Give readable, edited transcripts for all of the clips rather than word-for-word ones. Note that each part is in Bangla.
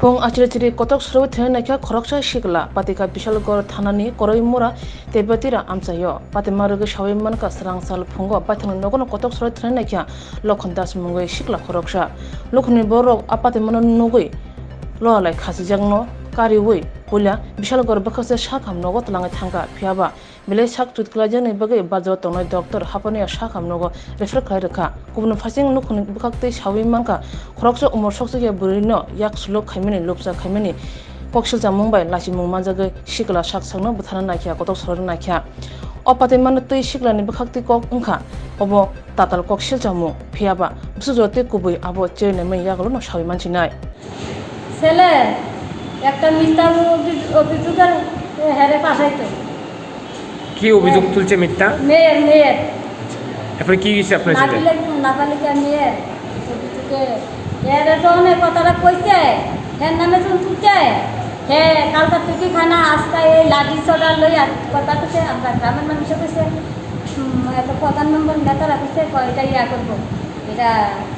Pong achiri kotok srowi thene nakha khoroksa shikla patika Bishalgor thanani koroimura tebatira amsayo patimaruge shawimman ka srangsal phongo pathang nogono kotok srowi thene nakha Lokhondas mungoi shikla khoroksa lokhni borok apatimano nugui lolai khasijangno kariwui pulia Bishalgor bakase shakham nogo tlangai thangka phiaba bele shak tutklajani bagai bajo tongnai doctor hapani shakham nogo refer khai rakha kubun phasing lokhni bukakte shawimman ka khoroksa umor soksege burino yak sulok khaimani lopsa khaimani kokshilja mumbai lasi mungmanjagai shikla shak sangno buthana nakhya kotok sorong nakhya opatiman tui shiklani bukhakte kok ungkha obo tatal kokshilja mu phiaba busujote kubui abo chene mai yaglo no shawimman chinai ছেলে একটা মিথ্যা অভিযোগের হেরে পাঠাইতো কি অভিযোগ তুলছে মিথ্যা মেয়ের এরপরে কি হইছে আপনার সাথে নাবালিকা মেয়ের অভিযোগে এর তো অনেক কথাটা কইছে এর নামে যখন তুলছে হে কালকা তুই খানা আজকে এই লাঠি চড়া লই কথা কইছে আমরা গ্রামের মানুষে কইছে একটা প্রধান নম্বর নেতারা কইছে কয়টা ইয়া করবো এটা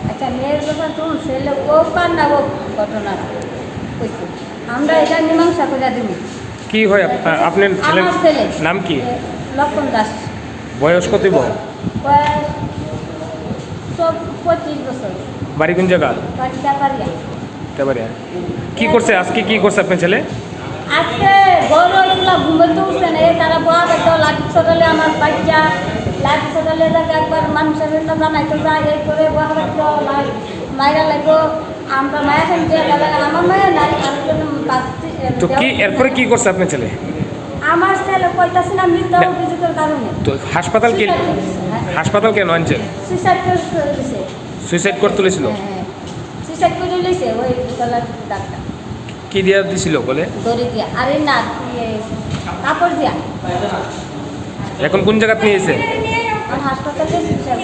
আচ্ছা মেয়ের ব্যাপার তুমি ছেলে ও কার না ও ঘটনা কইছে আমরা এটা মীমাংসা করে দিব কি হয় আপনার ছেলের নাম কি লক্ষণ দাস বয়স কত বয়স 25 বছর বাড়ি কোন জায়গা বাড়ি চাপারিয়া তারপরে কি করছে আজকে কি করছে আপনার ছেলে আজকে বড় এগুলা ঘুমোতে উঠছে না তারা বয়া দেখো লাঠি ছোটালে আমার বাচ্চা লাঠি ছোটালে একবার মানুষের জানাইতো যা এই করে বয়া দেখো মায়েরা লাগবো আমরা মায়া খান দিয়ে আমার মায়ের নাই আরেকজন তো কি এরপরে কি করছে আপনার ছেলে আমার ছেলে কইতাছে না মৃত্যু অভিযোগের কারণে তো হাসপাতাল কেন আনছেন সুইসাইড করতে তুলেছিল সুইসাইড করে লইছে ওই গলার ডাক্তার কি দিয়া দিছিল বলে দড়ি দিয়া আরে না কাপড় দিয়া এখন কোন জায়গায় নিয়েছে হাসপাতালে